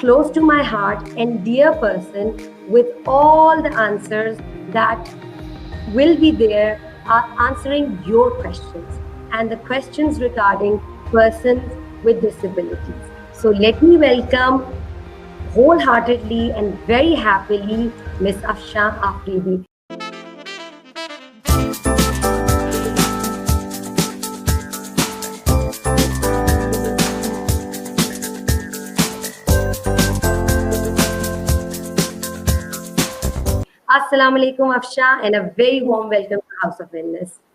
close to my heart and dear person with all the answers that will be there answering your questions and the questions regarding persons with disabilities. So let me welcome wholeheartedly and very happily Miss Afsha Afridi. Assalamu alaikum Afsha and a very warm welcome to House of Wellness.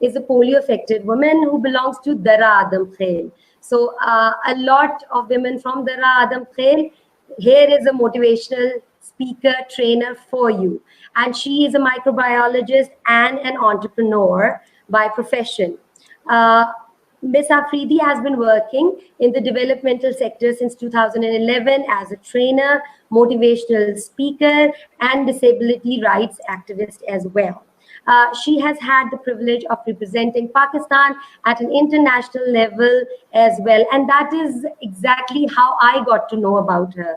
is a polio affected woman who belongs to Dara Adam Khail. So a lot of women from Dara Adam Khail, here is a motivational speaker trainer for you, and she is a microbiologist and an entrepreneur by profession. uh, Ms. Afridi has been working in the developmental sector since 2011 as a trainer, motivational speaker, and disability rights activist as well. She has had the privilege of representing Pakistan at an international level as well, and that is exactly how I got to know about her.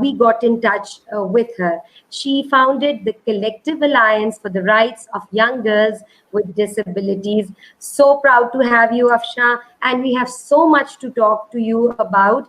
we got in touch with her. She founded the Collective Alliance for the Rights of Young Girls with Disabilities. So proud to have you, Afsha, and we have so much to talk to you about.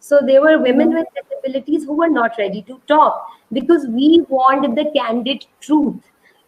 so there were women with disabilities who were not ready to talk because we want the candid truth.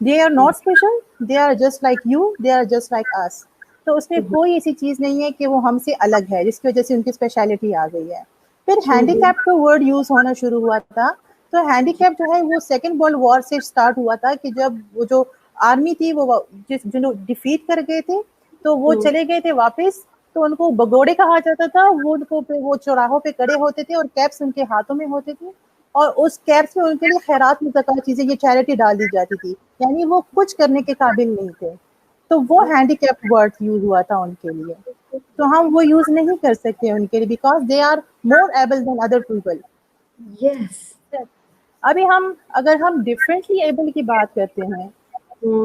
They are not special, they are just like you, they are just like us. تو اس میں کوئی ایسی چیز نہیں ہے کہ وہ ہم سے الگ ہے جس کی وجہ سے ان کی اسپیشلٹی آ گئی ہے. پھر ہینڈی کیپ کا ورڈ یوز ہونا شروع ہوا تھا. تو ہینڈی کیپ جو ہے وہ سیکنڈ ورلڈ وار سے اسٹارٹ ہوا تھا کہ جب وہ جو آرمی تھی وہ جنہوں ڈیفیٹ کر گئے تھے تو وہ چلے گئے تھے واپس, تو ان کو بگوڑے کہا جاتا تھا. وہ ان کو وہ چوراہوں پہ کڑے ہوتے تھے اور کیپس ان کے ہاتھوں میں ہوتے تھے, اور اس کیپس میں ان کے لیے خیرات متقاعد چیزیں یہ چیریٹی ڈال دی جاتی تھی, یعنی وہ کچھ کرنے کے قابل نہیں تھے. تو وہ ہینڈی کیپ ورڈ یوز ہوا تھا ان کے لیے. تو ہم وہ یوز نہیں کر سکتے ان کے لیے because they are more able than other people. Yes. ابھی اگر ہم ڈفرینٹلی ایبل کی بات کرتے ہیں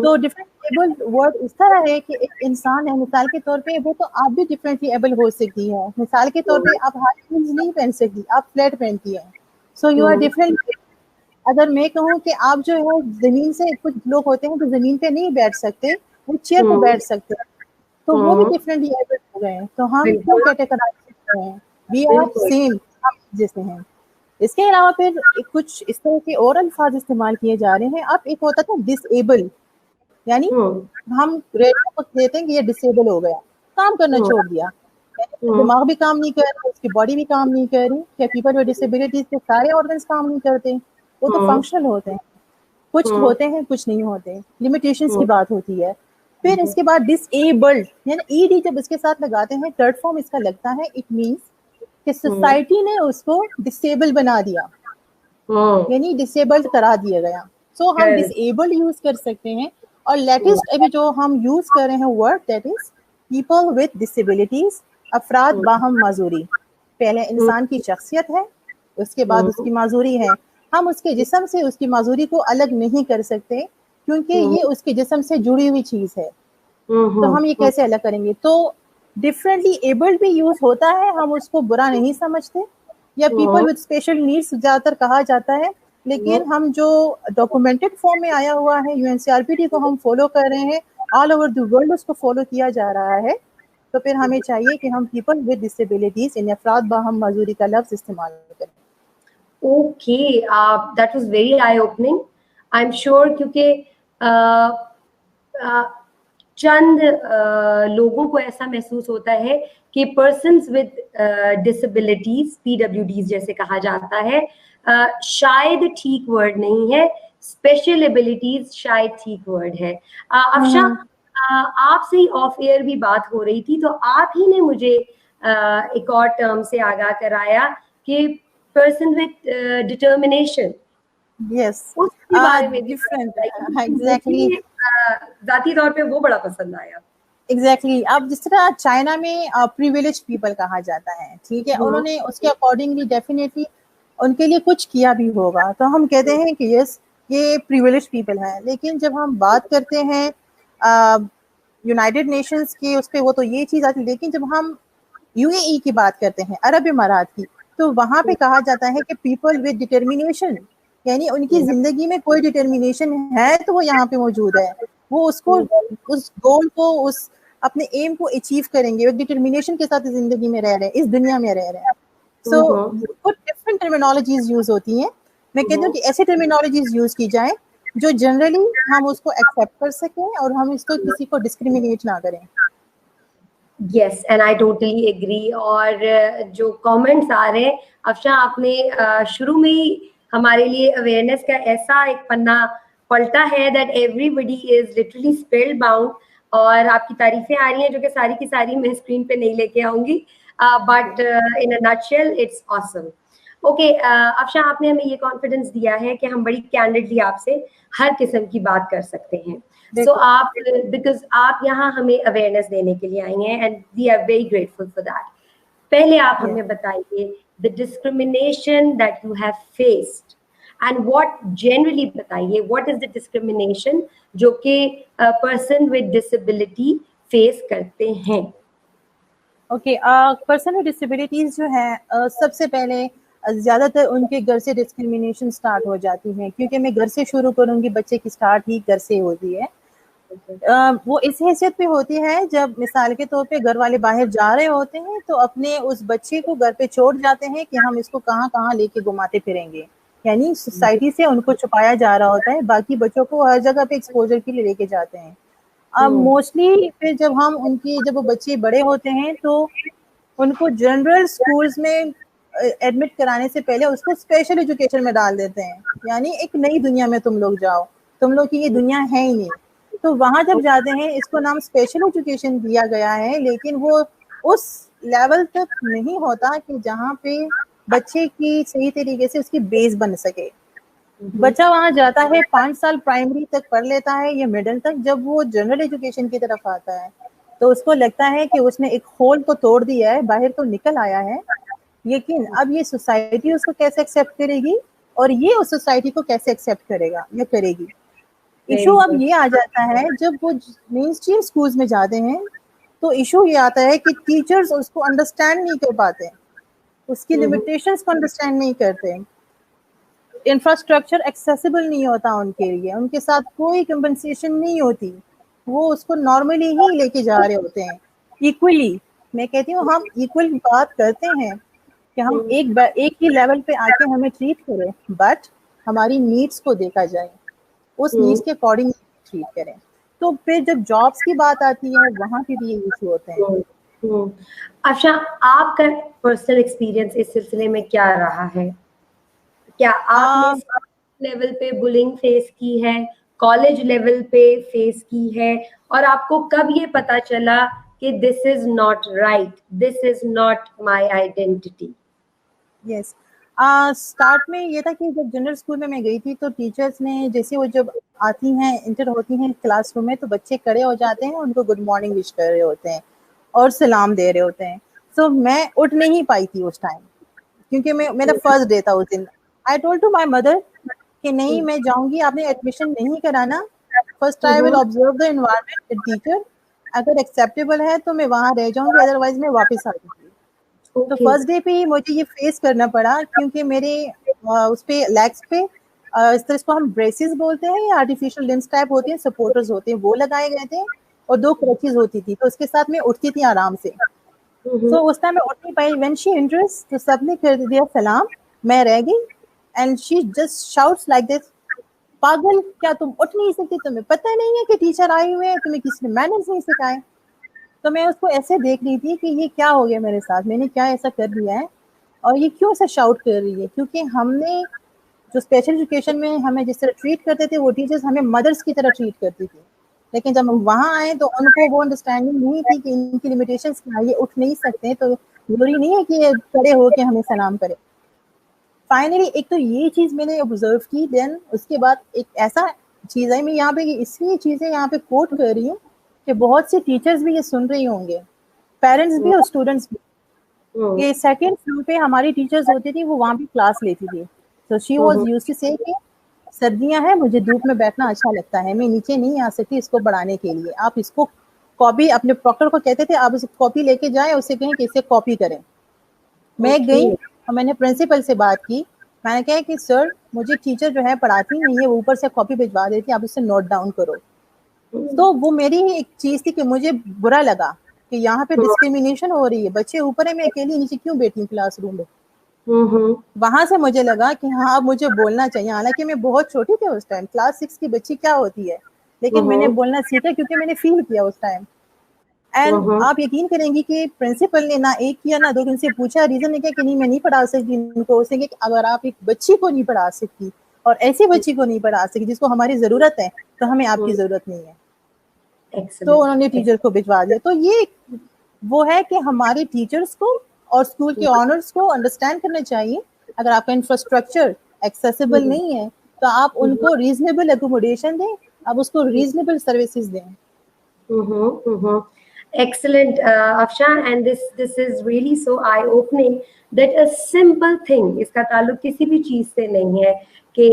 تو ڈفرینٹلی ایبل ورڈ اس طرح ہے کہ ایک انسان ہے, مثال کے طور پہ وہ تو آپ بھی ڈفرینٹلی ایبل ہو سکتی ہے. مثال کے طور پہ آپ ہائی ہیلز نہیں پہن سکتی, آپ فلیٹ پہنتی ہیں, سو یو آر ڈفرینٹ. اگر میں کہوں کہ آپ جو ہے زمین سے, کچھ لوگ ہوتے ہیں جو زمین پہ نہیں بیٹھ سکتے, وہ چیئر پہ بیٹھ سکتے ہیں, تو وہ بھی ڈفرینٹلی ایبل ہو گئے ہیں. تو ہم کیوں کیٹیگرائز کرتے ہیں, وی آر سیم, ہم جیسے ہیں. اس کے علاوہ پھر کچھ اس طرح کے اور الفاظ استعمال کیے جا رہے ہیں. اب ایک ہوتا تھا ڈس ایبل, یعنی ہم ریٹ دیتے ہیں کہ یہ ڈس ایبل ہو گیا, کام کرنا چھوڑ دیا, دماغ بھی کام نہیں کر رہا, اس کی باڈی بھی کام نہیں کر رہی. کیا پیپل ود ڈسیبلٹیز کے سارے آرگنس کام نہیں کرتے؟ وہ تو فنکشنل ہوتے ہیں, کچھ ہوتے ہیں کچھ نہیں ہوتے, لمیٹیشنس کی بات ہوتی ہے. پھر اس کے بعد ڈس ایبلڈ, یعنی ای ڈی جب اس کے ساتھ لگاتے ہیں تھرڈ فارم اس کا لگتا ہے, اٹ مینس کہ سوسائٹی نے اس کو ڈسیبل بنا دیا, یعنی ڈسیبلڈ کرا دیا گیا. سو ہم ڈس ایبلڈ یوز کر سکتے ہیں. اور لیٹسٹ ابھی جو ہم یوز کر رہے ہیں word, that is people with disabilities, افراد باہم معذوری. پہلے انسان کی شخصیت ہے, اس کے بعد اس کی معذوری ہے. ہم اس کے جسم سے اس کی معذوری کو الگ نہیں کر سکتے کیونکہ یہ اس کے جسم سے جڑی ہوئی چیز ہے. تو ہم یہ کیسے الگ کریں گے؟ تو ڈفرینٹلی ایبلڈ بھی یوز ہوتا ہے, ہم اس کو برا نہیں سمجھتے, یا پیپل وتھ اسپیشل نیڈس زیادہ تر کہا جاتا ہے. لیکن ہم جو ڈاکومنٹڈ فارم میں آیا ہوا ہے UNCRPD کو ہم فالو کر رہے ہیں, آل اوور دی ورلڈ اس کو فالو کیا جا رہا ہے. تو پھر ہمیں چاہیے کہ ہم پیپل ود ڈسیبلٹیز, ان افراد باہم معذوری کا لفظ استعمال کریں. Okay, that was very eye-opening. I'm sure کیونکہ چند لوگوں کو ایسا محسوس ہوتا ہے کہ پرسنز ود ڈسیبلٹیز, PWDs جیسے کہا جاتا ہے, شاید ٹھیک ورڈ نہیں ہے, اسپیشل ایبلٹیز شاید ٹھیک ورڈ ہے. افشاں, آپ سے ہی آف ایئر بھی بات ہو رہی تھی, تو آپ ہی نے مجھے ایک اور ٹرم سے آگاہ کرایا کہ person with determination. Yes. اس کے بارے میں different. Exactly. ذاتی طور پہ وہ بڑا پسند آیا. Exactly. اب جس طرح چائنا میں privileged people کہا جاتا ہے, ٹھیک ہے, انہوں نے اس کے اکارڈنگلی ڈیفینیٹلی ان کے لیے کچھ کیا بھی ہوگا, تو ہم کہتے ہیں کہ یس یہ privileged people ہیں. لیکن جب ہم بات کرتے ہیں یونائٹیڈ نیشنز کی, اس پہ وہ تو یہ چیز آتی, لیکن جب ہم UAE کی بات کرتے ہیں, عرب امارات کی, تو وہاں پہ کہا جاتا ہے کہ پیپل ود ڈٹرمینیشن, یعنی ان کی زندگی میں کوئی ڈٹرمینیشن ہے تو وہ یہاں پہ موجود ہے, وہ اس کو, اس گول کو, اس اپنے ایم کو اچیو کریں گے, ایک ڈٹرمینیشن کے ساتھ زندگی میں رہ رہے ہیں, اس دنیا میں رہ رہے ہیں. سو کچھ ڈفرینٹ ٹرمینالوجیز یوز ہوتی ہیں. میں کہتی ہوں کہ ایسی ٹرمینالوجیز یوز کی جائیں جو جنرلی ہم اس کو ایکسیپٹ کر سکیں اور ہم اس کو کسی کو ڈسکریمنیٹ نہ کریں. یس, اینڈ آئی ٹوٹلی ایگری. اور جو کامنٹس آ رہے ہیں, افشاں آپ نے شروع میں ہی ہمارے لیے اویئرنیس کا ایسا ایک پنا پلٹا ہے that everybody is literally spellbound. اور آپ کی تعریفیں آ رہی ہیں جو کہ ساری کی ساری میں اسکرین پہ نہیں لے کے آؤں گی, but in a nutshell it's awesome. Okay Afshan, آپ نے ہمیں یہ کانفیڈنس دیا ہے کہ ہم بڑی کینڈیڈلی آپ سے ہر قسم کی بات کر سکتے ہیں. سو آپ, بیکاز آپ یہاں ہمیں اویئرنیس دینے کے لیے آئی ہیں, and we are very grateful for that. پہلے آپ ہمیں بتائیے the discrimination that you have faced and what generally بتائیے what is the discrimination جو کہ person with disability face کرتے ہیں. اوکے, پرسن ود ڈسیبلٹیز جو ہیں, سب سے پہلے زیادہ تر ان کے گھر سے ڈسکریمنیشن اسٹارٹ ہو جاتی ہے, کیونکہ میں گھر سے شروع کروں گی, بچے کی اسٹارٹ ہی گھر سے ہوتی ہے. وہ اس حیثیت پہ ہوتی ہے جب مثال کے طور پہ گھر والے باہر جا رہے ہوتے ہیں تو اپنے اس بچے کو گھر پہ چھوڑ جاتے ہیں کہ ہم اس کو کہاں کہاں لے کے گھماتے پھریں گے, یعنی سوسائٹی سے ان کو چھپایا جا رہا ہوتا ہے, باقی بچوں کو ہر جگہ پہ ایکسپوجر کے لیے لے کے جاتے ہیں. موسٹلی پھر جب وہ بچے بڑے ہوتے ہیں تو ان کو جنرل اسکولس میں ایڈمٹ کرانے سے پہلے اس کو اسپیشل ایجوکیشن میں ڈال دیتے ہیں, یعنی ایک نئی دنیا میں تم لوگ جاؤ, تم لوگ کی یہ دنیا ہے ہی نہیں. تو وہاں جب جاتے ہیں اس کو نام اسپیشل ایجوکیشن دیا گیا ہے, لیکن وہ اس لیول تک نہیں ہوتا کہ جہاں پہ بچے کی صحیح طریقے سے اس کی بیس بن سکے. بچہ وہاں جاتا ہے 5 سال پرائمری تک پڑھ لیتا ہے یا مڈل تک, جب وہ جنرل ایجوکیشن کی طرف آتا ہے تو اس کو لگتا ہے کہ اس نے ایک ہول کو توڑ دیا ہے, باہر تو نکل آیا ہے, لیکن اب یہ سوسائٹی اس کو کیسے ایکسیپٹ کرے گی اور یہ اس سوسائٹی کو کیسے ایکسیپٹ کرے گا یا کرے گی. ایشو اب یہ آ جاتا ہے جب وہ مین اسٹریم اسکولز میں جاتے ہیں تو ایشو یہ آتا ہے کہ ٹیچرز اس کو انڈرسٹینڈ نہیں کر پاتے, اس کی لمیٹیشنز کو انڈرسٹینڈ نہیں کرتے, انفراسٹرکچر ایکسیسیبل نہیں ہوتا ان کے لیے, ان کے ساتھ کوئی کمپنسیشن نہیں ہوتی, وہ اس کو نارملی ہی لے کے جا رہے ہوتے ہیں ایکولی. میں کہتی ہوں ہم ایکول بات کرتے ہیں کہ ہم ایک ہی لیول پہ آ کے ہمیں ٹریٹ کریں, بٹ ہماری نیڈس کو دیکھا جائے, اس نیڈس کے اکارڈنگ ٹریٹ کریں. تو پھر جب جابس کی بات آتی ہے وہاں پہ بھی یہ ایشو ہوتے ہیں. افشاں, آپ کا پرسنل ایکسپیرینس اس سلسلے میں کیا رہا ہے؟ کیا آپ نے لیول پہ بلنگ فیس کی ہے, کالج لیول پہ فیس کی ہے, اور آپ کو کب یہ پتا چلا کہ this is not right, this is not my identity? Yes, start میں یہ تھا کہ جب جنرل اسکول میں گئی تھی تو ٹیچرس نے جیسے وہ جب آتی ہیں انٹر ہوتی ہیں کلاس روم میں تو بچے کھڑے ہو جاتے ہیں, ان کو گڈ مارننگ وش کر رہے ہوتے ہیں اور سلام دے رہے ہوتے ہیں. سو میں اٹھ نہیں پائی تھی اس ٹائم کیونکہ میرا فرسٹ ڈے تھا اس دن. I told to my mother کہ نہیں میں جاؤں گی, آپ نے ایڈمیشن نہیں کرانا, first I will observe the environment teacher, اگر ایکسیپٹیبل ہے تو میں وہاں رہ جاؤں گی, ادروائز میں واپس آ جاؤں گی. تو فرسٹ ڈے پہ ہی مجھے یہ فیس کرنا پڑا کیونکہ میرے اس پہ لیگس پہ اس طرح اس کو ہم بریسز بولتے ہیں یا آرٹیفیشل لمس ٹائپ ہوتے ہیں, سپورٹرز ہوتے ہیں, وہ لگائے گئے تھے اور 2 کرچز ہوتی تھی, تو اس کے ساتھ میں اٹھتی تھی آرام سے. سو اس ٹائم میں اٹھ نہیں پائی. وین شی انٹرس تو سب نے کر دیا سلام, میں رہ گئی. And she just شاؤٹس like this, پاگل کیا تم اٹھ نہیں سکتی, تمہیں پتہ نہیں ہے کہ ٹیچر آئے ہوئے ہیں, تمہیں کسی نے مینرز نہیں سکھائے. تو میں اس کو ایسے دیکھ رہی تھی کہ یہ کیا ہو گیا میرے ساتھ, میں نے کیا ایسا کر دیا ہے اور یہ کیوں ایسا شاؤٹ کر رہی ہے. کیونکہ ہم نے جو اسپیشل ایجوکیشن میں ہمیں جس طرح ٹریٹ کرتے تھے وہ ٹیچرز ہمیں مدرس کی طرح ٹریٹ کرتی تھی, لیکن جب ہم وہاں آئے تو ان کو وہ انڈرسٹینڈنگ نہیں تھی کہ ان کی لمیٹیشنس کیا, یہ اٹھ نہیں سکتے تو ضروری نہیں ہے کہ یہ کھڑے ہو کے ہمیں سلام کرے. فائنلی ایک تو یہ چیز میں نے آبزرو کی. دین اس کے بعد ایک ایسا چیز ہے, میں یہاں پہ اس لیے چیزیں یہاں پہ کوٹ کر رہی ہوں کہ بہت سے ٹیچرز بھی یہ سن رہی ہوں گے, پیرنٹس بھی اور اسٹوڈنٹس بھی, کہ سیکنڈ فلور پہ ہماری ٹیچرز ہوتی تھی, وہ وہاں بھی کلاس لیتی تھی. تو شی واز یوزڈ ٹو سے کہ سردیاں ہیں, مجھے دھوپ میں بیٹھنا اچھا لگتا ہے, میں نیچے نہیں آ سکتی اس کو پڑھانے کے لیے, آپ اس کو کاپی, اپنے پروکٹر کو کہتے تھے آپ اس کاپی لے کے جائیں, اسے کہیں کہ اسے کاپی کریں. میں گئی اور میں نے پرنسپل سے بات کی, میں نے کہا کہ سر مجھے ٹیچر جو ہے پڑھاتی نہیں ہے, وہ اوپر سے کاپی بھجوا دیتی, آپ اسے نوٹ ڈاؤن کرو. تو وہ میری ایک چیز تھی کہ مجھے برا لگا کہ یہاں پہ ڈسکریمنیشن ہو رہی ہے, بچے اوپر ہے, میں اکیلی نیچے کیوں بیٹھی ہوں کلاس روم میں. وہاں سے مجھے لگا کہ ہاں اب مجھے بولنا چاہیے, حالانکہ میں بہت چھوٹی تھی اس ٹائم, کلاس 6 کی بچی کیا ہوتی ہے, لیکن میں نے بولنا سیکھا کیونکہ میں نے فیل کیا اس ٹائم. اینڈ آپ یقین کریں گی کہ پرنسپل نے نہ ایک کیا نہ دو, ان سے پوچھا, ریزن ہے کہ نہیں میں نہیں پڑھا سکتی ان کو. اس نے کہ اگر آپ ایک بچی کو نہیں پڑھا سکتی اور ایسی بچی کو نہیں پڑھا سکتی جس کو ہماری ضرورت ہے, تو ہمیں آپ کی ضرورت نہیں ہے. تو انہوں نے ٹیچر کو بھجوا دیا. تو یہ وہ ہے کہ ہمارے ٹیچرس کو اور اسکول کے آنرس کو انڈرسٹینڈ کرنا چاہیے, اگر آپ کا انفراسٹرکچر ایکسیسیبل نہیں ہے تو آپ ان کو ریزنیبل ایکوموڈیشن دیں, آپ اس کو ریزنیبل سروسز دیں. Excellent, Afsha, and this is really so eye-opening that a simple thing, اس کا تعلق کسی بھی چیز سے نہیں ہے کہ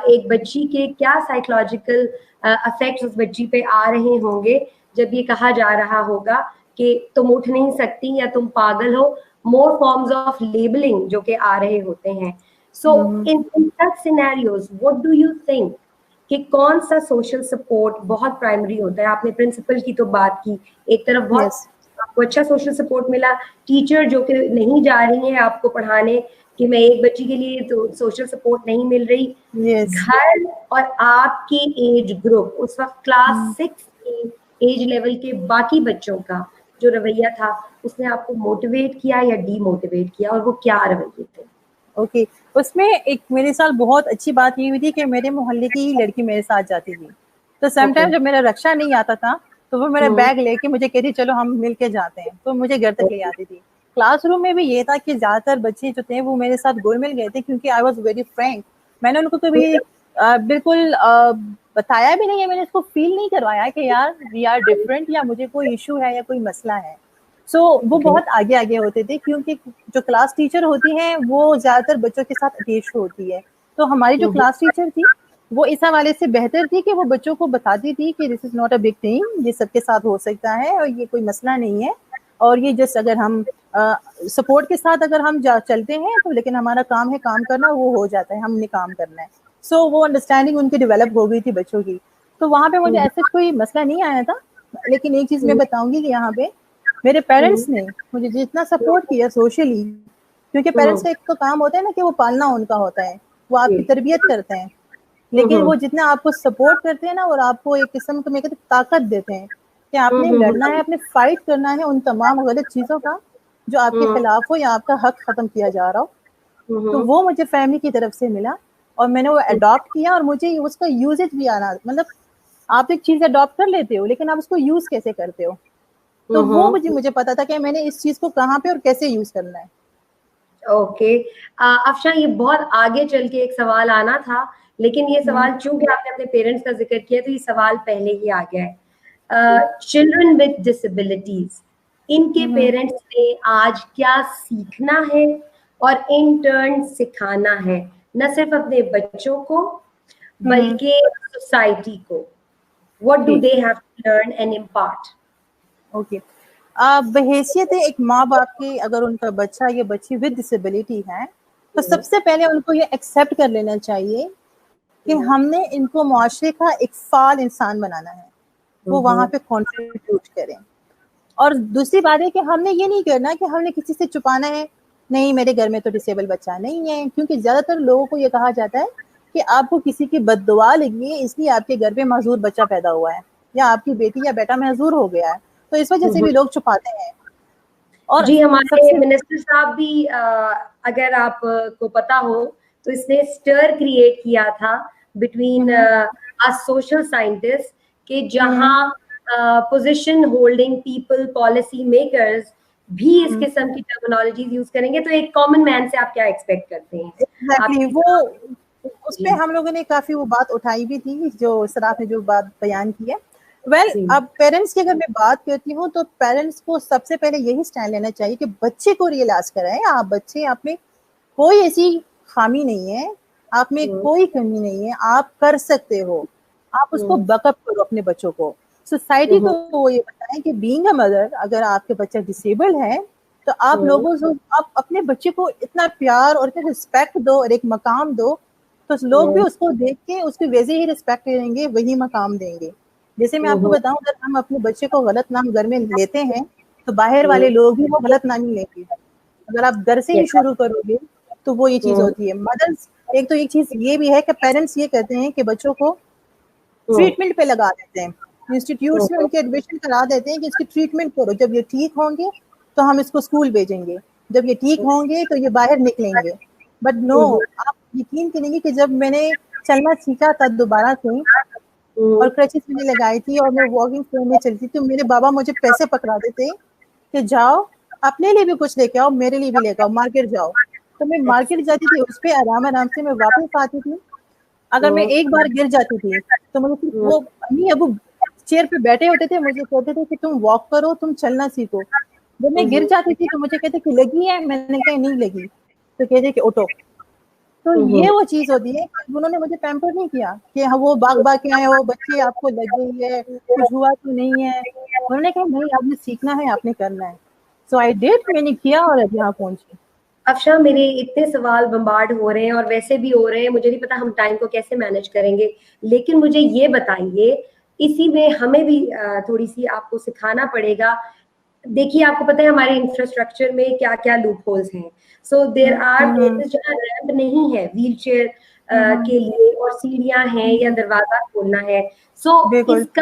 ایک بچی کے کیا سائیکولوجیکل افیکٹس اس بچی پہ آ رہے ہوں گے جب یہ کہا جا رہا ہوگا کہ تم اٹھ نہیں سکتی یا تم پاگل ہو, more forms of labeling جو کہ آ رہے ہوتے ہیں. So in such scenarios, what do you think کہ کون سا سوشل سپورٹ بہت پرائمری ہوتا ہے؟ آپ نے پرنسپل کی تو بات کی, ایک طرف بہت آپ کو اچھا سوشل سپورٹ ملا, ٹیچر جو کہ نہیں جا رہی ہیں آپ کو پڑھانے کہ میں ایک بچی کے لیے تو سوشل سپورٹ نہیں مل رہی, گھر اور آپ کی ایج گروپ اس وقت کلاس 6 کی ایج لیول کے باقی بچوں کا جو رویہ تھا اس نے آپ کو موٹیویٹ کیا یا ڈی موٹیویٹ کیا, اور وہ کیا رویے تھے؟ اوکے, اس میں ایک میرے ساتھ بہت اچھی بات یہ ہوئی تھی کہ میرے محلے کی ہی لڑکی میرے ساتھ جاتی تھی, تو سم ٹائم جب میرا رکشا نہیں آتا تھا تو وہ میرا بیگ لے کے مجھے کہتی چلو ہم مل کے جاتے ہیں, تو مجھے گھر تک لے آتی تھی. کلاس روم میں بھی یہ تھا کہ زیادہ تر بچے جو تھے وہ میرے ساتھ گول مل گئے تھے, کیونکہ آئی واز ویری فرینک. میں نے ان کو کبھی بالکل بتایا بھی نہیں ہے, میں نے اس کو فیل نہیں کروایا کہ یار وی آر ڈفرینٹ یا مجھے کوئی ایشو ہے یا کوئی مسئلہ ہے. سو وہ بہت آگے آگے ہوتے تھے, کیونکہ جو کلاس ٹیچر ہوتی ہیں وہ زیادہ تر بچوں کے ساتھ اٹیچ ہوتی ہے. تو ہماری جو کلاس ٹیچر تھی وہ اس حوالے سے بہتر تھی کہ وہ بچوں کو بتاتی تھی کہ this is not a big thing, یہ سب کے ساتھ ہو سکتا ہے اور یہ کوئی مسئلہ نہیں ہے, اور یہ جس اگر ہم سپورٹ کے ساتھ اگر ہم چلتے ہیں تو لیکن ہمارا کام ہے کام کرنا, وہ ہو جاتا ہے, ہم نے کام کرنا ہے. سو وہ انڈرسٹینڈنگ ان کی ڈیولپ ہو گئی تھی بچوں کی. تو وہاں پہ مجھے ایسا کوئی مسئلہ نہیں آیا تھا. لیکن ایک چیز میں بتاؤں گی کہ یہاں پہ میرے پیرنٹس نے مجھے جتنا سپورٹ کیا سوشلی, کیونکہ پیرنٹس کا ایک تو کام ہوتا ہے نا کہ وہ پالنا ان کا ہوتا ہے, وہ آپ کی تربیت کرتے ہیں, لیکن وہ جتنا آپ کو سپورٹ کرتے ہیں نا اور آپ کو ایک قسم کو میں کہتے طاقت دیتے ہیں کہ آپ نے لڑنا ہے, آپ نے فائٹ کرنا ہے ان تمام غلط چیزوں کا جو آپ کے خلاف ہو یا آپ کا حق ختم کیا جا رہا ہو. تو وہ مجھے فیملی کی طرف سے ملا اور میں نے وہ اڈاپٹ کیا, اور مجھے اس کا یوزج بھی آنا, مطلب آپ ایک چیز اڈاپٹ کر لیتے ہو لیکن آپ اس کو یوز کیسے کرتے ہو, تو وہ مجھے پتا تھا کہ میں نے اس چیز کو کہاں پہ اور کیسے یوز کرنا ہے. اوکے افشاں, یہ بہت آگے چل کے ایک سوال آنا تھا, لیکن یہ سوال چونکہ آپ نے اپنے پیرنٹس کا ذکر کیا تو یہ سوال پہلے ہی آ گیا ہے. چلڈرن وتھ ڈسیبلٹیز, ان کے پیرنٹس نے آج کیا سیکھنا ہے اور ان ٹرن سکھانا ہے, نہ صرف اپنے بچوں کو بلکہ سوسائٹی کو. What do they have to learn and impart? Okay, بحیثیت ایک ماں باپ کے اگر ان کا بچہ یا بچی ود ڈسیبلٹی ہے تو سب سے پہلے ان کو یہ ایکسیپٹ کر لینا چاہیے کہ ہم نے ان کو معاشرے کا ایک فعال انسان بنانا ہے, وہ وہاں پہ کنٹریبیوٹ کریں. اور دوسری بات ہے کہ ہم نے یہ نہیں کرنا کہ ہم نے کسی سے چھپانا ہے, نہیں میرے گھر میں تو ڈسیبل بچہ نہیں ہے, کیونکہ زیادہ تر لوگوں کو یہ کہا جاتا ہے کہ آپ کو کسی کی بد دعا لگی ہے اس لیے آپ کے گھر پہ معذور بچہ پیدا ہوا ہے یا آپ کی بیٹی یا بیٹا معذور ہو گیا ہے, تو اس وجہ سے بھی لوگ چھپاتے ہیں. اور جی سب ہمارے سے منسٹر صاحب بھی اگر آپ کو پتا ہو تو اس نے اسٹر کریٹ کیا تھا بٹوین سوشل سائنٹسٹ کہ جہاں position holding people policy makers بھی اس قسم کی ٹرمینالوجیز یوز کریں گے, تو ایک کامن مین سے آپ کیا ایکسپیکٹ کرتے ہیں؟ ایگزیکٹلی وہ اس پہ ہم لوگوں نے کافی وہ بات اٹھائی بھی تھی جو سراف نے جو بات بیان کی ہے. ویل اب پیرنٹس کی اگر میں بات کرتی ہوں تو پیرنٹس کو سب سے پہلے یہی اسٹینڈ لینا چاہیے کہ بچے کو ریئلائز کرائیں آپ بچے, آپ میں کوئی ایسی خامی نہیں ہے, آپ میں کوئی کمی نہیں ہے, آپ کر سکتے ہو, آپ اس کو بیک اپ کرو اپنے بچوں کو. سوسائٹی کو وہ یہ بتائیں کہ بینگ اے مدر اگر آپ کے بچہ ڈسیبل ہے تو آپ لوگوں سے آپ اپنے بچے کو اتنا پیار اور اتنا رسپیکٹ دو اور ایک مقام دو تو لوگ بھی اس کو دیکھ کے اس کی ویسے ہی رسپیکٹ دیں گے, وہی مقام دیں گے. جیسے میں آپ کو بتاؤں اگر ہم اپنے بچے کو غلط نام گھر میں لیتے ہیں تو باہر والے لوگ بھی وہ غلط نام ہی لیں گے. اگر آپ گھر سے ہی شروع کرو گے تو وہ یہ چیز ہوتی ہے. مدرس ایک تو ایک چیز یہ بھی ہے کہ پیرنٹس یہ کہتے ہیں کہ بچوں کو ٹریٹمنٹ پہ لگا دیتے ہیں, انسٹیٹیوٹس میں ان کے ایڈمیشن کرا دیتے ہیں کہ اس کی ٹریٹمنٹ کرو, جب یہ ٹھیک ہوں گے تو ہم اس کو اسکول بھیجیں گے, جب یہ ٹھیک ہوں گے تو یہ باہر نکلیں گے. بٹ نو, آپ یقین کریں گے کہ جب میں نے چلنا سیکھا تھا دوبارہ سے اور کرچز میں نے لگائی تھی اور میں واکنگ فلور میں چلتی تھی, تو میرے بابا مجھے پیسے پکڑا دیتے کہ جاؤ اپنے لیے بھی کچھ لے کے آؤ, میرے لیے بھی لے کے آؤ, مارکیٹ جاؤ. تو میں مارکیٹ جاتی تھی, اس پہ آرام سے میں واپس آتی تھی. اگر میں ایک بار گر جاتی تھی تو مجھے صرف وہ امی ابو چیئر پہ بیٹھے ہوتے تھے, مجھے کہتے تھے کہ تم واک کرو, تم چلنا سیکھو. جب میں گر جاتی تھی تو مجھے کہتے کہ لگی ہے, میں نے کہا نہیں لگی, تو کہتے کہ اٹھو. تو یہ وہ چیز ہوتی ہے کہ انہوں نے مجھے پیمپر نہیں کیا کہ وہ باغ کے آئے ہو بچے آپ کو لگ گئی ہے, کچھ ہوا تو نہیں ہے. انہوں نے کہا نہیں, آپ نے سیکھنا ہے, آپ نے کرنا ہے. سو آئی ڈیڈ, میں نے کیا اور اب یہاں پہنچی. افشاں میرے اتنے سوال بمبارڈ ہو رہے ہیں اور ویسے بھی ہو رہے ہیں, مجھے نہیں پتا ہم ٹائم کو کیسے مینج کریں گے, لیکن مجھے یہ بتائیے اسی میں ہمیں بھی تھوڑی سی آپ کو سکھانا پڑے گا. دیکھیے آپ کو پتہ ہے ہمارے انفراسٹرکچر میں کیا کیا لوپ ہولز ہیں. سو دیر آر پلیسز جہاں ریمپ نہیں ہے ویل چیئر کے لیے اور سیڑھیاں ہیں یا دروازہ کھولنا ہے. سو بالکل اس کا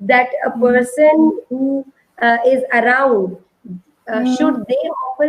that a person who is around should they offer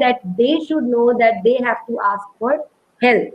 that they should know that they have to ask for help.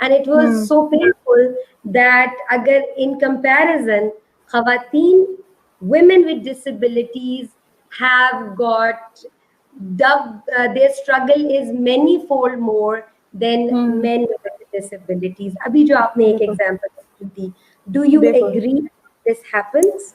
and it was so painful that agar in comparison khawateen, women with disabilities have got their struggle is many fold more than men with disabilities. abhi jo aapne ek example di, do you agree this happens?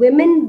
women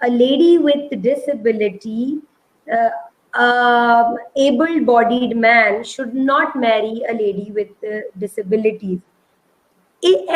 a lady with disability, able-bodied man should not marry a lady with disabilities.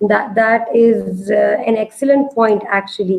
that is an excellent point actually.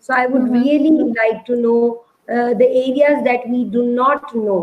so I would really like to know the areas that we do not know.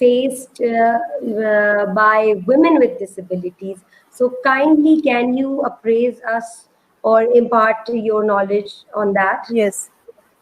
faced by women with disabilities, so kindly can you appraise us or impart your knowledge on that? Yes,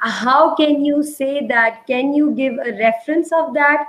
How can you say that? Can you give a reference of that?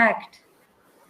act.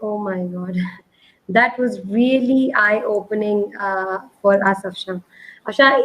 Oh my God. That was really eye-opening for us, Afsha. Afsha,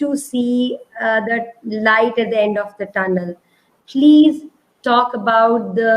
to see the light at the end of the tunnel. Please talk about the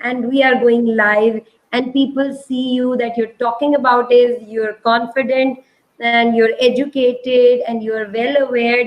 and we are going live and people see you that you're talking about is you're confident and you're educated and you're well aware.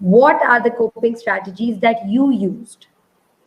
What are the coping strategies that you used?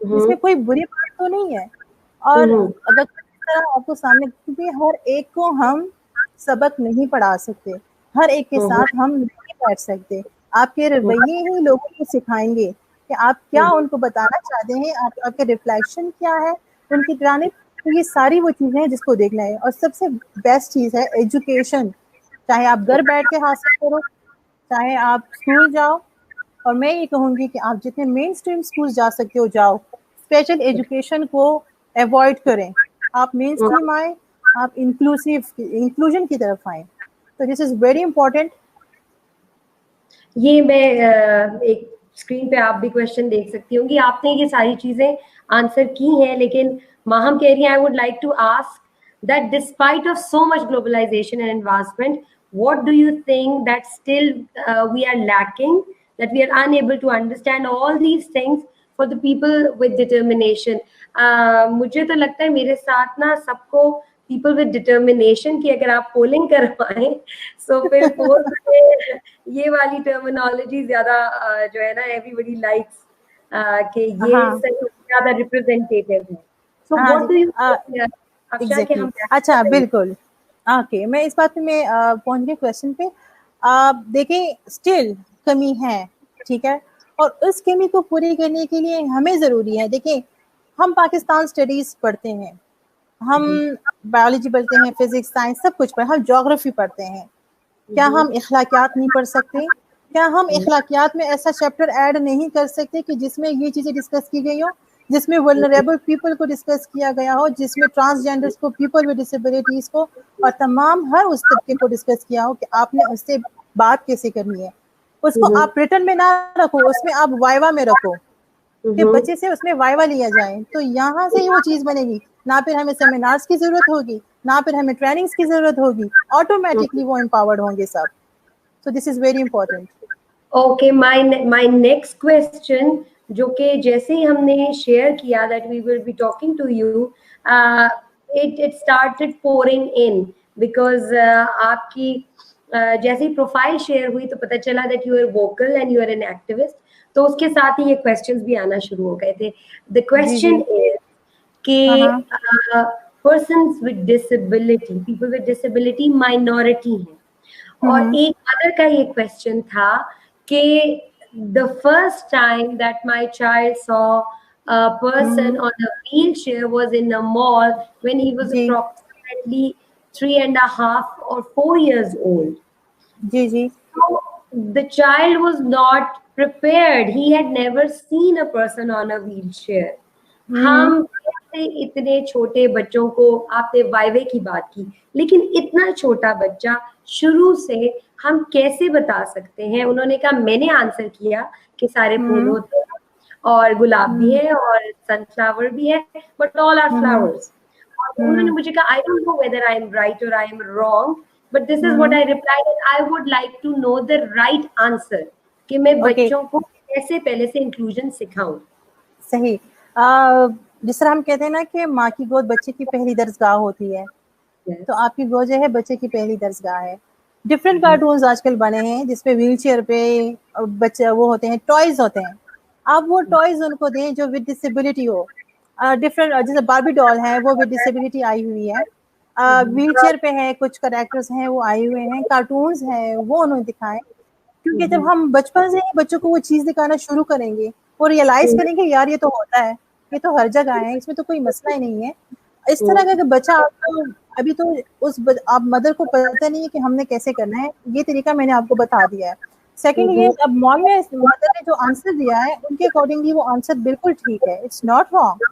اس میں کوئی بری بات تو نہیں ہے. اور اگر اس طرح آپ کو سامنے, کیونکہ ہر ایک کو ہم سبق نہیں پڑھا سکتے, ہر ایک کے ساتھ ہم نہیں بیٹھ سکتے. آپ کے رویے ہی لوگوں کو سکھائیں گے کہ آپ کیا ان کو بتانا چاہتے ہیں, آپ کے ریفلیکشن کیا ہے ان کی جانب. تو یہ ساری وہ چیزیں ہیں جس کو دیکھنا ہے. اور سب سے بیسٹ چیز ہے ایجوکیشن, چاہے آپ گھر بیٹھ کے حاصل کرو, چاہے آپ اسکول جاؤ. اور میں یہ کہوں گی کہ آپ جتنے مین اسٹریم اسکول جا سکتے ہو جاؤ, اسپیشل ایجوکیشن کو ایوائڈ کریں. آپ مین اسٹریم آئیں, آپ انکلوژن کی طرف آئیں. تو دس از ویری امپورٹینٹ. یہ میں ایک اسکرین پہ آپ بھی کوشچن دیکھ سکتی ہوں گی, آپ نے یہ ساری چیزیں آنسر کی ہیں, لیکن ماہم کہہ رہی ہیں I would like to ask that despite of so much globalization and advancement, what do you think that still we are lacking, that we are unable to understand all these things for the people with determination? مجھے تو لگتا ہے میرے ساتھ نا سب کو people with determination کی اگر آپ پولنگ کروائیں سو پھر یہ والی ٹرمینالوجی زیادہ جو ہے نا everybody likes کہ یہ زیادہ ریپرزینٹیو ہے. So what do you think, exactly. اچھا بالکل, اوکے, میں اس بات پہ میں پہنچ گئی کوشچن پہ. دیکھیں اسٹل کمی ہے, ٹھیک ہے, اور اس کمی کو پوری کرنے کے لیے ہمیں ضروری ہے. دیکھیں ہم پاکستان اسٹڈیز پڑھتے ہیں, ہم بایولوجی پڑھتے ہیں, فزکس, سائنس, سب کچھ پڑھتے ہیں, ہم جغرافی پڑھتے ہیں. کیا ہم اخلاقیات نہیں پڑھ سکتے؟ کیا ہم اخلاقیات میں ایسا چیپٹر ایڈ نہیں کر سکتے کہ جس میں یہ چیزیں ڈسکس کی گئی ہوں, جس میں ولنریبل پیپل کو ڈسکس کیا گیا ہو, جس میں ٹرانسجینڈرز کو, پیپل ود ڈسیبلٹیز کو, اور تمام ہر اس طبقے کو ڈسکس کیا ہو کہ آپ نے اس سے بات کیسے کرنی ہے. اس کو آپ ریٹن میں نہ رکھو, اس میں آپ وائوا میں رکھو کہ بچے سے اس میں وائوا لیا جائے. تو یہاں سے ہی وہ چیز بنے گی. نہ پھر ہمیں سیمینارز کی ضرورت ہوگی, نہ پھر ہمیں ٹریننگز کی ضرورت ہوگی, آٹومیٹکلی وہ امپاورڈ ہوں گے سب. So this is very important. Okay, my next question جو کہ جیسے ہی ہم نے شیئر کیا that we will be talking to you, it started pouring in because آپ کی جیسے ہی پروفائل شیئر ہوئی تو پتہ چلا that you are vocal and you are an activist. تو اس کے ساتھ ہی یہ کوسچنز بھی آنا شروع ہو گئے تھے. دا کوسچن از کہ persons with disability, people with disability minority ہیں, اور ایک ادر کا یہ کوسچن تھا کہ the first time that my child saw a person on a wheelchair was in a mall when he was approximately 3.5 or 4 years old. So the child was not prepared. He had never seen a person on a wheelchair. ہم اتنے چھوٹے بچوں کو, آپ نے وائوے کی بات کی, لیکن اتنا چھوٹا بچہ شروع سے ہم کیسے بتا سکتے ہیں؟ انہوں نے کہا, میں نے آنسر کیا کہ سارے پھول ہوتے ہیں اور گلاب بھی ہے اور سن فلاور بھی ہے, بٹ آل آر فلاورز. اور انہوں نے مجھے کہا, I don't know whether I am right or I am wrong, but this is what I replied, and I would like to know the right answer کہ میں بچوں کو کیسے پہلے سے انکلوژن سکھاؤں. صحیح. جس طرح ہم کہتے ہیں نا کہ ماں کی گود بچے کی پہلی درسگاہ ہوتی ہے, تو آپ کی گود جو ہے بچے کی پہلی درسگاہ ہے. ڈفرینٹ کارٹونز آج کل بنے ہیں جس پہ ویل چیئر پہ بچے وہ ہوتے ہیں, ٹوائز ہوتے ہیں. آپ وہ ٹوائز ان کو دیں جو ود ڈسیبلٹی ہو. ڈفرینٹ جیسے باربی ڈال ہے وہ ود ڈسیبلٹی آئی ہوئی ہے, ویل چیئر پہ ہے, کچھ کریکٹرز ہیں وہ آئے ہوئے ہیں, کارٹونز ہیں وہ انہوں دکھائیں. کیونکہ جب ہم بچپن سے ہی بچوں کو وہ چیز دکھانا شروع کریں گے, وہ ریئلائز کریں گے یار یہ تو ہوتا ہے, یہ تو ہر جگہ ہے, اس میں تو کوئی مسئلہ ہی نہیں ہے. اس طرح کا کہ بچہ آپ کو ابھی تو اس آپ مدر کو پتہ نہیں ہے کہ ہم نے کیسے کرنا ہے, یہ طریقہ میں نے آپ کو بتا دیا ہے. سیکنڈ یہ, اب مال میں مدر نے جو آنسر دیا ہے ان کے اکارڈنگلی وہ آنسر بالکل ٹھیک ہے, اٹس ناٹ رانگ,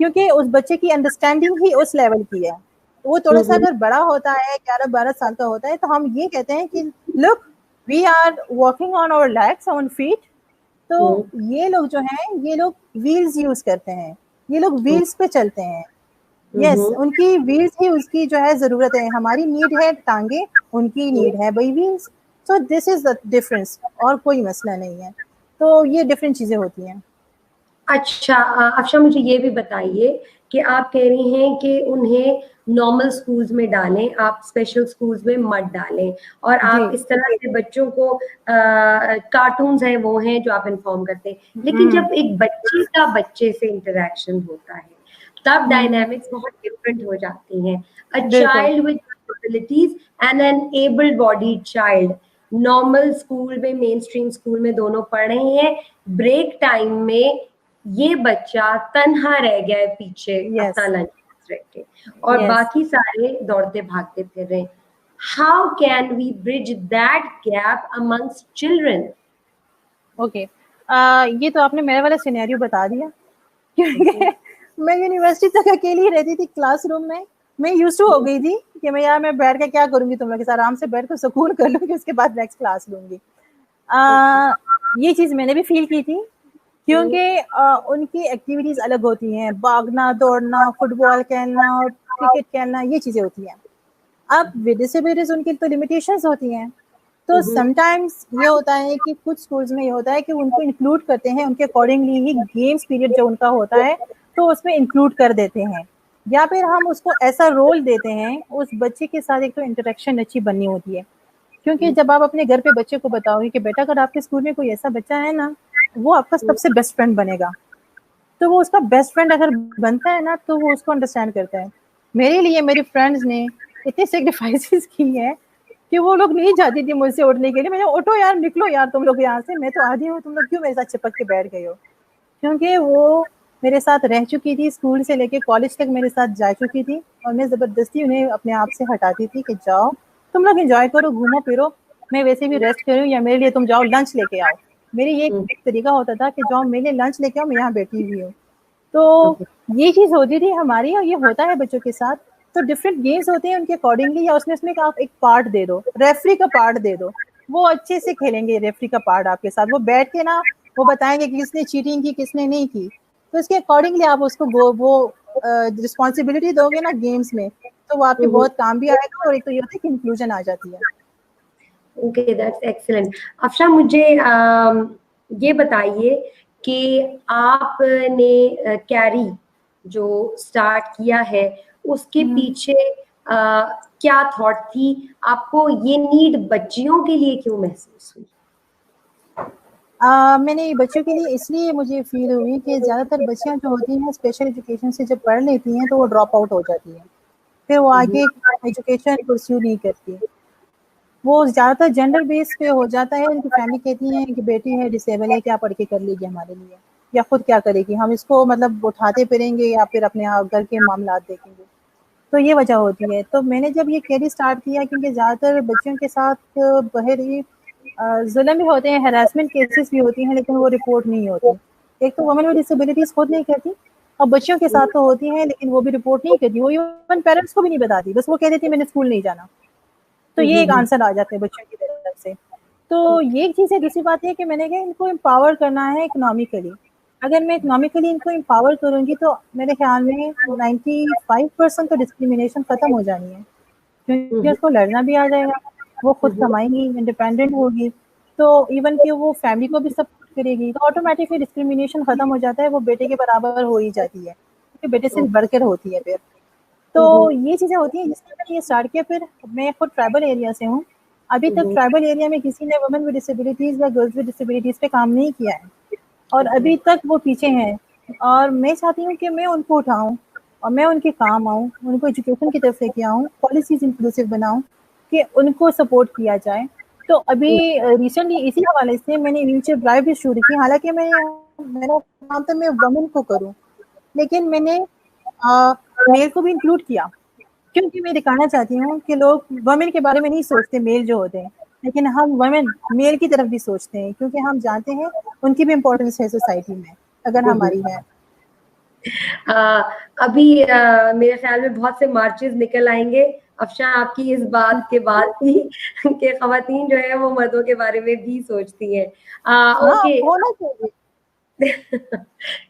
کیونکہ اس بچے کی انڈرسٹینڈنگ ہی اس لیول کی ہے. وہ تھوڑا سا اگر بڑا ہوتا ہے, 11-12 سال کا ہوتا ہے, تو ہم یہ کہتے ہیں کہ look we are walking on our legs, on feet. تو یہ لوگ جو ہیں یہ لوگ ویلز یوز کرتے ہیں, یہ لوگ ویلز پہ چلتے ہیں. یس, ان کی ویلز ہی اس کی جو ہے ضرورت ہے. ہماری نیڈ ہے ٹانگیں, ان کی نیڈ ہے بھائی Wales. So this is the difference, اور کوئی مسئلہ نہیں ہے. تو یہ ڈفرینٹ چیزیں ہوتی ہیں. اچھا افشا, مجھے یہ بھی بتائیے کہ آپ کہہ رہی ہیں کہ انہیں نارمل اسکولز میں ڈالیں, آپ اسپیشل اسکولز میں مت ڈالیں, اور آپ اس طرح سے بچوں کو کارٹونز ہیں وہ ہیں جو آپ انفارم کرتے ہیں. لیکن جب ایک بچے کا بچے سے انٹریکشن ہوتا ہے تب ڈائنامکس بہت ڈفرینٹ ہو جاتی ہیں. A child with disabilities and an able bodied child, normal school میں, مین اسٹریم اسکول میں دونوں پڑھ رہے ہیں, بریک ٹائم میں یہ بچہ تنہا رہ گیا ہے پیچھے اپنا لنچ رکھ کے, اور باقی سارے دوڑتے بھاگتے پھر رہے. How can we bridge that gap amongst children? Okay, یہ تو آپ نے میرا والا سینیریو بتا دیا, کیونکہ میں یونیورسٹی تک اکیلی رہتی تھی کلاس روم میں یوز ٹو ہو گئی تھی کہ میں بیٹھ کے کیا کروں گی, تم لوگ کے ساتھ آرام سے بیٹھ کر سکون کر لوں گی, اس کے بعد نیکسٹ کلاس لوں گی. یہ چیز میں نے بھی فیل کی تھی, کیونکہ ان کی ایکٹیویٹیز الگ ہوتی ہیں, بھاگنا, دوڑنا, فٹ بال کھیلنا, کرکٹ کھیلنا, یہ چیزیں ہوتی ہیں. اب ود ڈسیبلٹیز ان کی تو لمیٹیشنز ہوتی ہیں, تو سم ٹائمس یہ ہوتا ہے کہ کچھ اسکولس میں یہ ہوتا ہے کہ ان کو انکلوڈ کرتے ہیں ان کے اکارڈنگلی ہی گیمس پیریڈ جو ان کا ہوتا ہے تو اس میں انکلوڈ کر دیتے ہیں, یا پھر ہم اس کو ایسا رول دیتے ہیں اس بچے کے ساتھ. ایک تو انٹریکشن اچھی بننی ہوتی ہے, کیونکہ جب آپ اپنے گھر پہ بچے کو بتاؤ گے کہ بیٹا اگر آپ کے اسکول میں کوئی ایسا بچہ ہے نا, وہ آپ کا سب سے بیسٹ فرینڈ بنے گا, تو وہ اس کا بیسٹ فرینڈ اگر بنتا ہے نا تو وہ اس کو انڈرسٹینڈ کرتا ہے. میرے لیے میری فرینڈز نے اتنے سیکریفائسز کی ہیں کہ وہ لوگ نہیں جاتی تھی مجھ سے اٹھنے کے لیے, میں نے اٹھو یار, نکلو یار تم لوگ یہاں سے, میں تو آدھی ہوں, تم لوگ کیوں میرے ساتھ چپک کے بیٹھ گئے ہو. کیونکہ وہ میرے ساتھ رہ چکی تھی, اسکول سے لے کے کالج تک میرے ساتھ جا چکی تھی, اور میں زبردستی انہیں اپنے آپ سے ہٹاتی تھی کہ جاؤ تم لوگ انجوائے کرو, گھومو پھرو, میں ویسے بھی ریسٹ کروں, یا میرے لیے تم جاؤ لنچ لے کے آؤ. میری یہ ایک طریقہ ہوتا تھا کہ جاؤ میرے لیے لنچ لے کے آؤ, میں یہاں بیٹھی ہوئی ہوں. تو یہ چیز ہوتی تھی ہماری, اور یہ ہوتا ہے بچوں کے ساتھ. تو ڈفرینٹ گیمس ہوتے ہیں ان کے اکارڈنگلی, یا اس میں آپ ایک پارٹ دے دو, ریفری کا پارٹ دے دو, وہ اچھے سے کھیلیں گے ریفری کا پارٹ آپ کے ساتھ. وہ بیٹھ کے نا وہ بتائیں گے کہ کس نے چیٹنگ کی کس نے نہیں کی, تو اس کے اکارڈنگلی آپ اس کو وہ رسپانسبلٹی دو گے نا گیمس میں, تو وہ آپ کے بہت کام بھی آئے گا, اور ایک تو یہ ہوتا ہے کہ انکلوژن آ جاتی ہے. Okay, that's excellent. افشا مجھے یہ بتائیے کہ آپ نے کیری جو اسٹارٹ کیا ہے اس کے پیچھے کیا تھاٹ تھی, آپ کو یہ نیڈ بچیوں کے لیے کیوں محسوس ہوئی؟ میں نے بچوں کے لیے اس لیے مجھے فیل ہوئی کہ زیادہ تر بچیاں جو ہوتی ہیں اسپیشل ایجوکیشن سے جب پڑھ لیتی ہیں تو وہ ڈراپ آؤٹ ہو جاتی ہیں, پھر وہ آگے ایجوکیشن پرسیو نہیں کرتی. وہ زیادہ تر جینڈر بیس پہ ہو جاتا ہے, ان کی فیملی کہتی ہیں کہ بیٹی ہے ڈسیبل ہے, کیا پڑھ کے کر لے گی ہمارے لیے, یا خود کیا کرے گی, ہم اس کو مطلب اٹھاتے پھریں گے یا پھر اپنے گھر کے معاملات دیکھیں گے. تو یہ وجہ ہوتی ہے. تو میں نے جب یہ کیری اسٹارٹ کیا, کیونکہ زیادہ تر بچوں کے ساتھ بہر ظلم بھی ہوتے ہیں, ہراسمنٹ کیسز بھی ہوتی ہیں, لیکن وہ رپورٹ نہیں ہوتی. ایک تو وومن ود ڈسیبلٹیز خود نہیں کرتی, اور بچوں کے ساتھ تو ہوتی ہیں لیکن وہ بھی رپورٹ نہیں کرتی, وہ ایون پیرنٹس کو بھی نہیں بتاتی, بس وہ کہہ دیتی میں نے اسکول نہیں جانا. تو یہ ایک آنسر آ جاتے ہیں بچوں کی طرف سے. تو یہ ایک چیز ہے. دوسری بات یہ کہ میں نے کہا ان کو امپاور کرنا ہے اکنامکلی. اگر میں اکنامکلی ان کو امپاور کروں گی تو میرے خیال میں 95% تو ڈسکریمنیشن ختم ہو جانی ہے, کیونکہ اس کو لڑنا بھی آ جائے گا, وہ خود کمائیں گی, انڈیپینڈنٹ ہوگی, تو ایون کہ وہ فیملی کو بھی سپورٹ کرے گی, تو آٹومیٹکلی ڈسکریمنیشن ختم ہو جاتا ہے, وہ بیٹے کے برابر ہو ہی جاتی ہے, کیونکہ بیٹے سے بڑھ کر ہوتی ہے پھر. تو یہ چیزیں ہوتی ہیں جس میں میں نے یہ اسٹارٹ کیا. پھر میں خود ٹرائبل ایریا سے ہوں, ابھی تک ٹرائبل ایریا میں کسی نے وومن ود ڈسیبلٹیز یا گرلز ود ڈسیبلٹیز پہ کام نہیں کیا ہے, اور ابھی تک وہ پیچھے ہیں. اور میں چاہتی ہوں کہ میں ان کو اٹھاؤں اور میں ان کے کام آؤں, ان کو ایجوکیشن کی طرف لے کے آؤں, پالیسیز انکلوسیو بناؤں کہ ان کو سپورٹ کیا جائے. تو ابھی ریسنٹلی اسی حوالے سے میں نے انیشیل ڈرائیو بھی شروع کی. حالانکہ میرا کام تھا میں وومن کو کروں, لیکن میں نے میل کو بھی انکلوڈ کیا, کیونکہ میں دکھانا چاہتی ہوں کہ لوگ وومن کے بارے میں نہیں سوچتے میل جو ہوتے ہیں, لیکن ہم وومن میل کی طرف بھی سوچتے ہیں, کیونکہ ہم جانتے ہیں ان کی بھی امپورٹنس ہے سوسائٹی میں اگر ہماری ہے. ابھی میرے خیال میں بہت سے مارچز نکل آئیں گے افشاں آپ کی اس بات کے بعد ہی کہ خواتین جو ہے وہ مردوں کے بارے میں بھی سوچتی ہیں. اوکے,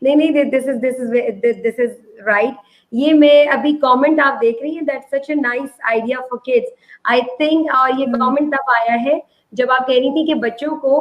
نہیں, دس از رائٹ. یہ میں ابھی کامنٹ آپ دیکھ رہی ہیں, that's such a nice idea for kids I think. اور یہ کامنٹ تب آیا ہے جب آپ کہہ رہی تھی کہ بچوں کو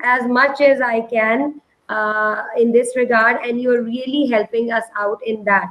as much as I can in this regard, and you are really helping us out in that.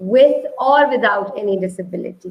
with or without any disability.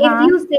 if you say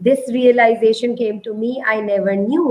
this realization came to me, I never knew.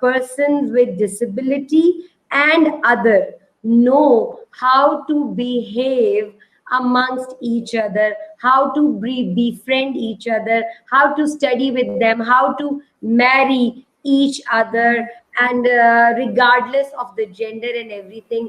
persons with disability and other know how to behave amongst each other, how to befriend each other, how to study with them, how to marry each other, and regardless of the gender and everything,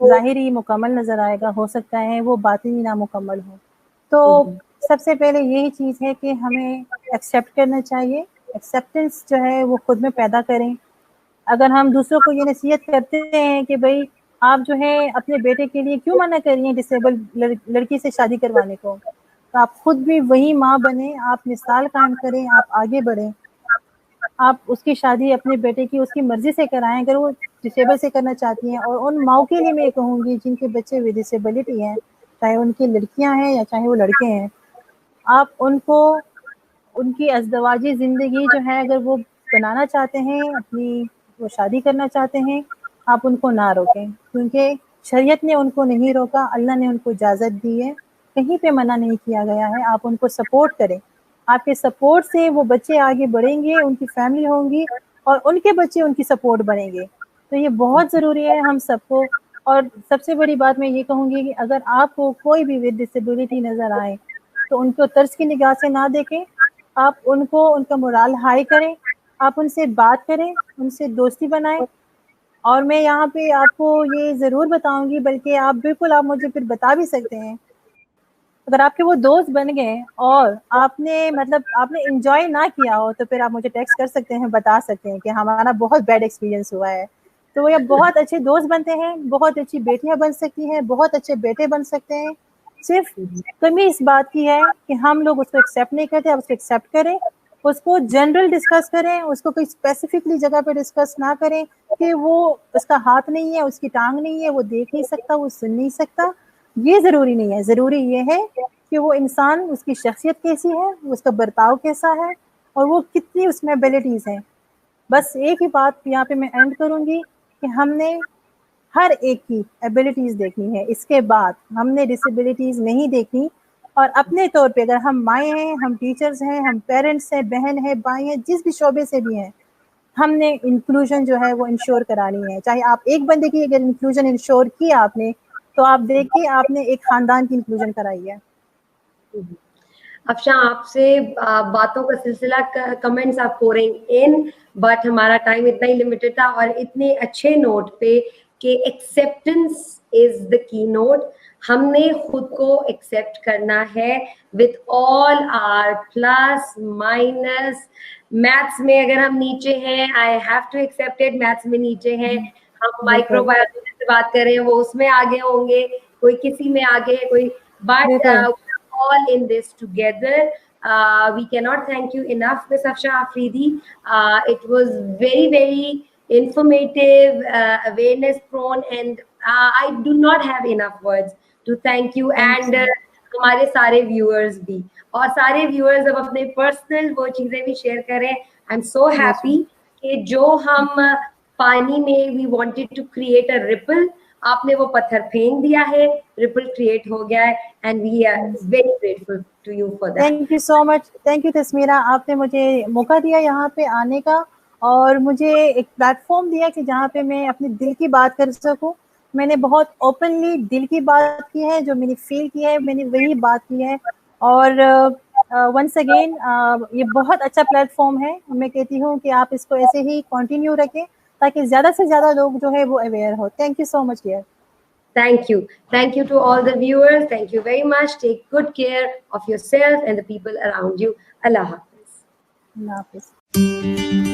ظاہری مکمل نظر آئے گا، ہو سکتا ہے وہ باطنی نامکمل ہو. تو سب سے پہلے یہی چیز ہے کہ ہمیں ایکسیپٹ کرنا چاہیے. ایکسیپٹنس جو ہے وہ خود میں پیدا کریں. اگر ہم دوسروں کو یہ نصیحت کرتے ہیں کہ بھائی آپ جو ہے اپنے بیٹے کے لیے کیوں منع کر رہی ہیں ڈسیبل لڑکی سے شادی کروانے کو، تو آپ خود بھی وہی ماں بنیں، آپ مثال قائم کریں، آپ آگے بڑھیں. آپ اس کی شادی اپنے بیٹے کی اس کی مرضی سے کرائیں اگر وہ ڈسیبل سے کرنا چاہتی ہیں. اور ان ماؤں کے لیے میں یہ کہوں گی جن کے بچے ود ڈسیبلٹی ہیں، چاہے ان کی لڑکیاں ہیں یا چاہے وہ لڑکے ہیں، آپ ان کو ان کی ازدواجی زندگی جو ہے اگر وہ بنانا چاہتے ہیں، اپنی وہ شادی کرنا چاہتے ہیں، آپ ان کو نہ روکیں. کیونکہ شریعت نے ان کو نہیں روکا، اللہ نے ان کو اجازت دی ہے، کہیں پہ منع نہیں کیا گیا ہے. آپ ان کو سپورٹ کریں. آپ کے سپورٹ سے وہ بچے آگے بڑھیں گے، ان کی فیملی ہوں گی اور ان کے بچے ان کی سپورٹ بنیں گے. تو یہ بہت ضروری ہے ہم سب کو. اور سب سے بڑی بات میں یہ کہوں گی کہ اگر آپ کو کوئی بھی ود ڈسیبلٹی نظر آئے تو ان کو طرز کی نگاہ سے نہ دیکھیں. آپ ان کو ان کا مورال ہائی کریں، آپ ان سے بات کریں، ان سے دوستی بنائیں. اور میں یہاں پہ آپ کو یہ ضرور بتاؤں گی، بلکہ آپ بالکل آپ مجھے پھر بتا بھی سکتے ہیں، اگر آپ کے وہ دوست بن گئے اور آپ نے مطلب آپ نے انجوائے نہ کیا ہو تو پھر آپ مجھے ٹیکسٹ کر سکتے ہیں، بتا سکتے ہیں کہ ہمارا بہت بیڈ ایکسپیرینس ہوا ہے. تو وہ بہت اچھے دوست بنتے ہیں، بہت اچھی بیٹیاں بن سکتی ہیں، بہت اچھے بیٹے بن سکتے ہیں. صرف کمی اس بات کی ہے کہ ہم لوگ اس کو ایکسیپٹ نہیں کرتے. آپ اس کو ایکسیپٹ کریں، اس کو جنرل ڈسکس کریں، اس کو کوئی اسپیسیفکلی جگہ پہ ڈسکس نہ کریں کہ وہ اس کا ہاتھ نہیں ہے، اس کی ٹانگ نہیں ہے، وہ دیکھ نہیں سکتا، وہ سن نہیں سکتا. یہ ضروری نہیں ہے. ضروری یہ ہے کہ وہ انسان، اس کی شخصیت کیسی ہے، اس کا برتاؤ کیسا ہے، اور وہ کتنی اس میں ایبلٹیز ہیں. بس ایک ہی بات یہاں پہ میں اینڈ کروں گی کہ ہم نے ہر ایک کی ایبلٹیز دیکھنی ہے. اس کے بعد ہم نے ڈسیبلٹیز نہیں دیکھنی. اور اپنے طور پہ اگر ہم مائیں ہیں، ہم ٹیچرز ہیں، ہم پیرنٹس ہیں، بہن ہیں، بھائی ہیں، جس بھی شعبے سے بھی ہیں، ہم نے انکلوژن جو ہے وہ انشور کرانی ہے. چاہے آپ ایک بندے کی اگر انکلوژن انشور کی آپ نے، تو آپ دیکھیے آپ نے ایک خاندان کی انکلوژن کرائی ہے. افشاں آپ سے باتوں کا سلسلہ کمنٹس آپ پورنگ ان، بٹ ہمارا ٹائم اتنا ہی لمیٹڈ تھا، اور اتنے اچھے نوٹ پہ کہ ایکسیپٹنس از دا کی نوٹ. ہم نے خود کو ایکسیپٹ کرنا ہے with all our plus minus. Maths میں اگر ہم نیچے ہیں I have to accept it, maths میں نیچے ہیں. ہم مائکرو بایولوجی سے بات کر رہے ہیں، وہ اس میں آگے ہوں گے، کوئی کسی میں آگے ہے، کوئی but all in this together. We cannot thank you enough, Ms. Afsha Afridi. It was very, very informative, awareness prone, and I do not have enough words to thank you. And ہمارے سارے viewers بھی، اور سارے viewers اب اپنے personal وہ چیزیں بھی شیئر کریں. آئی ایم سو ہیپی کہ جو ہم پانی میں we wanted to create a ripple, آپ نے وہ پتھر پھینک دیا ہے، ریپل کریٹ ہو گیا ہے، and we are very grateful to you for that. Thank you so much. Thank you Tasmira, آپ نے مجھے موقع دیا یہاں پہ آنے کا، اور مجھے ایک پلیٹ فارم دیا کہ جہاں پہ میں اپنے دل کی بات کر سکوں. میں نے بہت اوپنلی دل کی بات کی ہے، جو میں نے فیل کی ہے میں نے وہی بات کی ہے. اور ونس اگین یہ بہت اچھا پلیٹ فارم ہے. میں کہتی ہوں کہ آپ اس کو ایسے ہی کنٹینیو رکھیں تاکہ زیادہ سے زیادہ لوگ جو ہے وہ aware who. Thank you so much dear. Thank you. Thank you to all the viewers. Thank you very much. Take good care of yourself and the people around you. Allah Hafiz. اللہ حافظ.